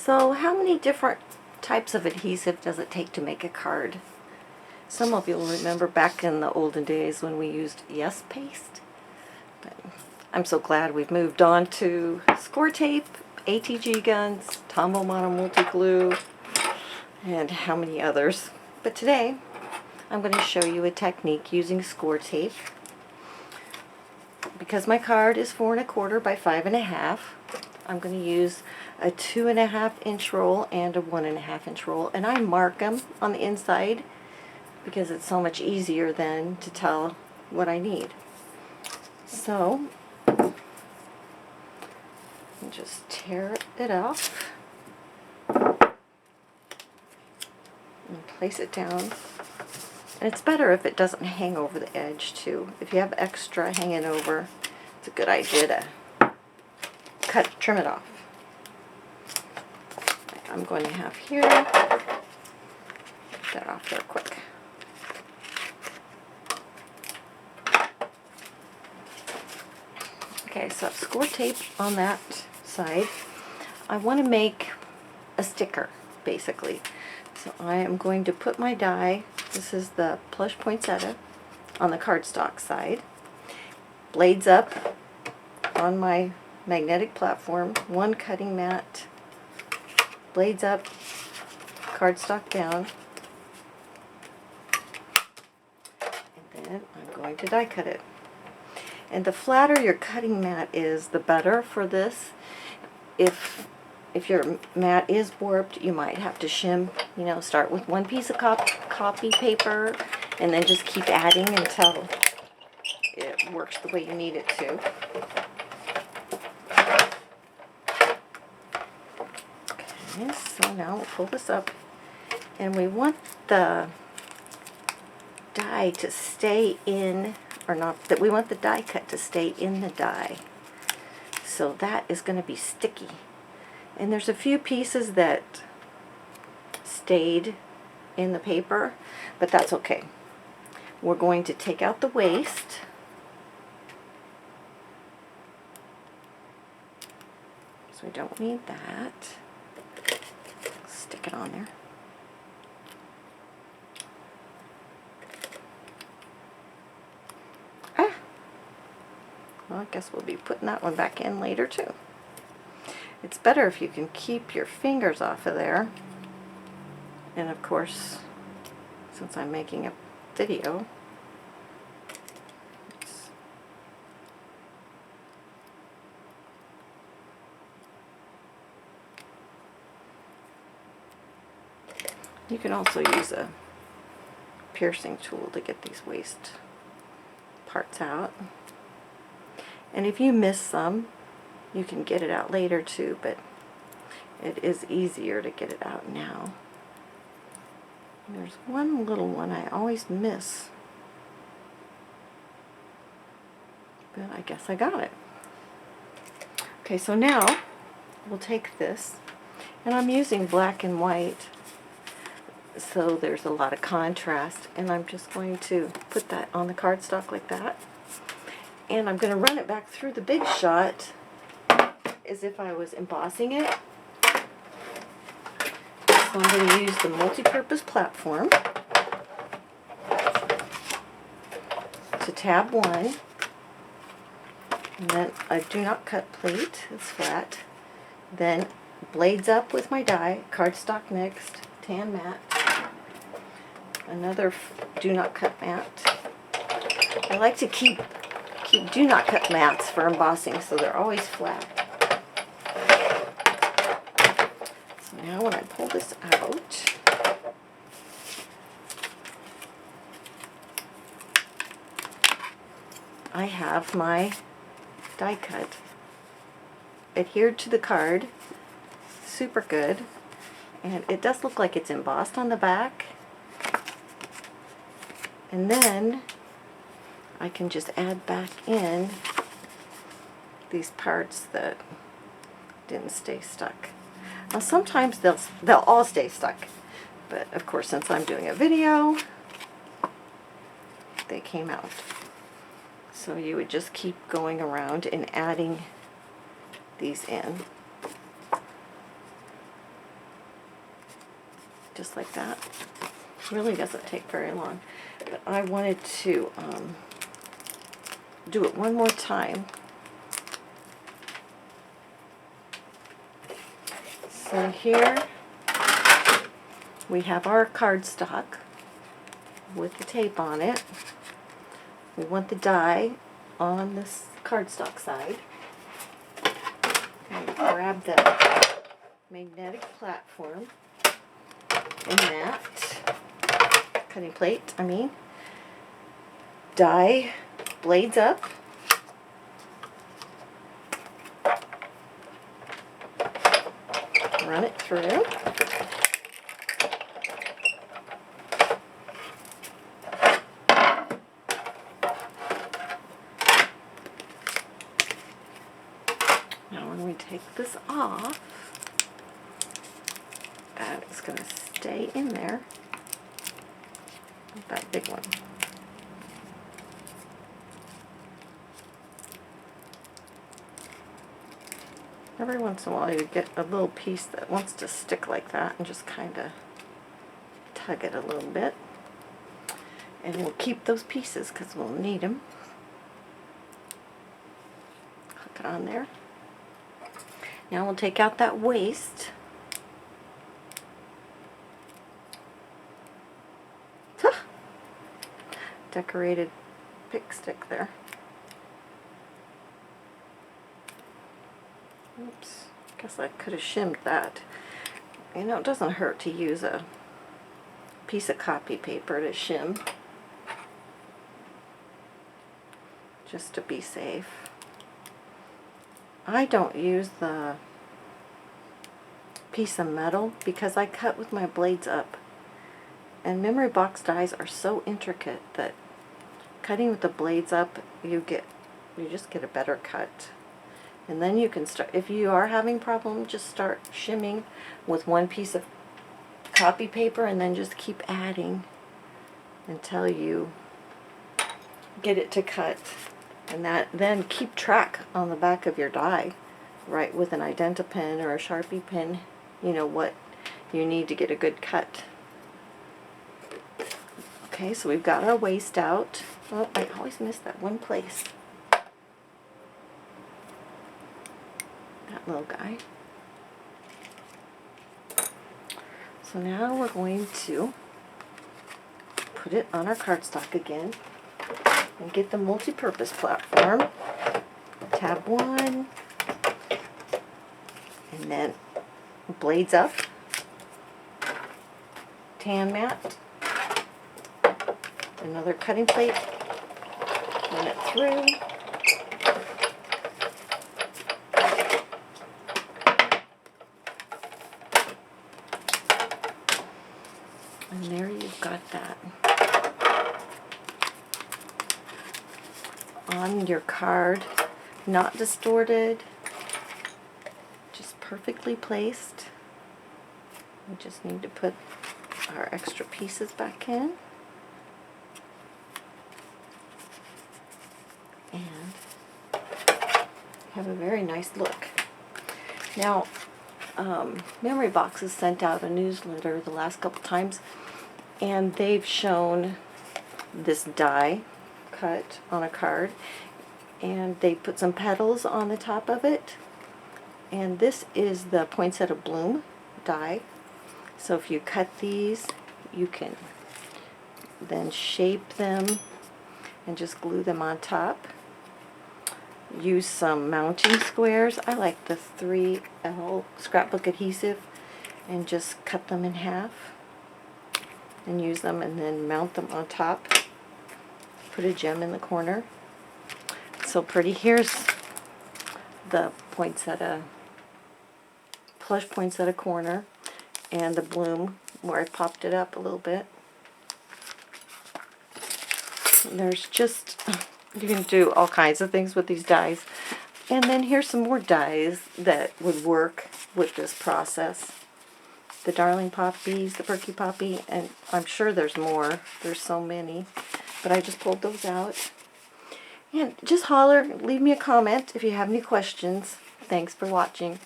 So how many different types of adhesive does it take to make a card? Some of you will remember back in the olden days when we used Yes Paste. But I'm so glad we've moved on to score tape, ATG guns, Tombow Mono Multi Glue, and how many others. But today I'm going to show you a technique using score tape. Because my card is 4 1/4 by 5 1/2, I'm going to use a 2 1/2 inch roll and a 1 1/2 inch roll, and I mark them on the inside because it's so much easier then to tell what I need. So just tear it off and place it down. And it's better if it doesn't hang over the edge too. If you have extra hanging over, it's a good idea to trim it off. Like I'm going to have here. Get that off there quick. Okay, so I've score tape on that side. I want to make a sticker, basically. So I am going to put my die, this is the plush poinsettia, on the cardstock side. Blades up on my magnetic platform, one cutting mat, blades up, cardstock down, and then I'm going to die cut it. And the flatter your cutting mat is, the better for this. If your mat is warped, you might have to shim, start with one piece of copy paper and then just keep adding until it works the way you need it to. Okay, so now we'll pull this up, and we want the die to stay in, or not, that we want the die cut to stay in the die. So that is going to be sticky. And there's a few pieces that stayed in the paper, but that's okay. We're going to take out the waste. So we don't need that. Stick it on there. Well, I guess we'll be putting that one back in later too. It's better if you can keep your fingers off of there. And of course, since I'm making a video, you can also use a piercing tool to get these waste parts out. And if you miss some, you can get it out later too, but it is easier to get it out now. And there's one little one I always miss, but I guess I got it. Okay, so now we'll take this, and I'm using black and white, so there's a lot of contrast, and I'm just going to put that on the cardstock like that, and I'm going to run it back through the Big Shot as if I was embossing it. So I'm going to use the multi-purpose platform to tab 1, and then a do not cut plate, it's flat, then blades up with my die, cardstock next, tan mat, another do not cut mat. I like to keep do not cut mats for embossing so they're always flat. So now when I pull this out, I have my die cut adhered to the card, super good, and it does look like it's embossed on the back. And then I can just add back in these parts that didn't stay stuck. Now sometimes they'll all stay stuck, but of course since I'm doing a video, they came out. So you would just keep going around and adding these in. just like that. Really doesn't take very long. But I wanted to do it one more time. So here we have our cardstock with the tape on it. We want the die on this cardstock side. And grab the magnetic platform in that cutting plate, die blades up. Run it through. Now when we take this off, it's going to stay in there. That big one. Every once in a while you get a little piece that wants to stick like that, and just kind of tug it a little bit. And we'll keep those pieces because we'll need them. Hook it on there. Now we'll take out that waste. Decorated pick stick there. Oops, guess I could have shimmed that. You know, it doesn't hurt to use a piece of copy paper to shim, just to be safe. I don't use the piece of metal because I cut with my blades up. And memory box dies are so intricate that cutting with the blades up, you just get a better cut. And then you can start, if you are having problems, just start shimming with one piece of copy paper and then just keep adding until you get it to cut. And then keep track on the back of your die, right, with an Identi-pen or a Sharpie pen, you know what you need to get a good cut. Okay, so we've got our waste out. Oh, I always miss that one place. That little guy. So now we're going to put it on our cardstock again and get the multi-purpose platform. Tab 1. And then blades up. Tan mat. Another cutting plate, run it through, and there you've got that on your card, not distorted, just perfectly placed. We just need to put our extra pieces back in. And have a very nice look. Now, Memory Box has sent out a newsletter the last couple times, and they've shown this die cut on a card, and they put some petals on the top of it, and this is the Poinsettia Bloom die. So if you cut these, you can then shape them and just glue them on top. Use some mounting squares. I like the 3L scrapbook adhesive, and just cut them in half and use them, and then mount them on top. Put a gem in the corner. So pretty. Here's the poinsettia, plush poinsettia corner, and the bloom where I popped it up a little bit. And there's just, you can do all kinds of things with these dies. And then here's some more dies that would work with this process. The Darling Poppies, the Perky Poppy, and I'm sure there's more. There's so many. But I just pulled those out. And just holler, leave me a comment if you have any questions. Thanks for watching.